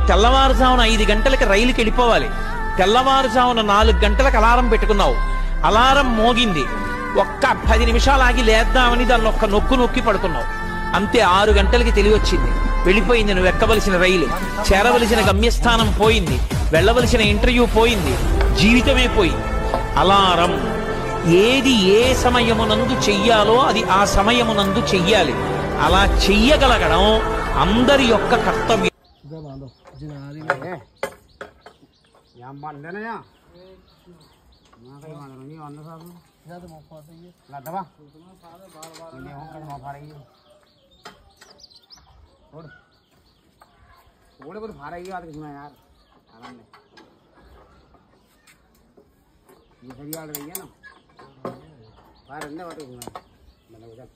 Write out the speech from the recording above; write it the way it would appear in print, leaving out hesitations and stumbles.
తెల్లవారుజామున 5 గంటలకి రైలుకి వెళ్ళిపోవాలి. తెల్లవారుజామున 4 గంటలకు అలారం పెట్టుకున్నావు. అలారం మోగింది, ఒక్క 10 నిమిషాలు ఆగి లేద్దామని దాన్ని ఒక్క నొక్కు నొక్కి పడుకున్నావు. అంతే 6 గంటలకి తెలివచ్చింది, వెళ్ళిపోయింది. నువ్వు ఎక్కవలసిన రైలు, చేరవలసిన గమ్యస్థానం పోయింది, వెళ్ళవలసిన ఇంటర్వ్యూ పోయింది, జీవితమే పోయింది. అలారం ఏది ఏ సమయమునందు చెయ్యాలో అది ఆ సమయమునందు చెయ్యాలి. అలా చెయ్యగలగడం అందరి యొక్క కర్తవ్యం. थोड़े बहुत भाड़ा ही आते सुना यार आराम में ये सही आ रही है ना बाहर अंदर वाले सुना मतलब उधर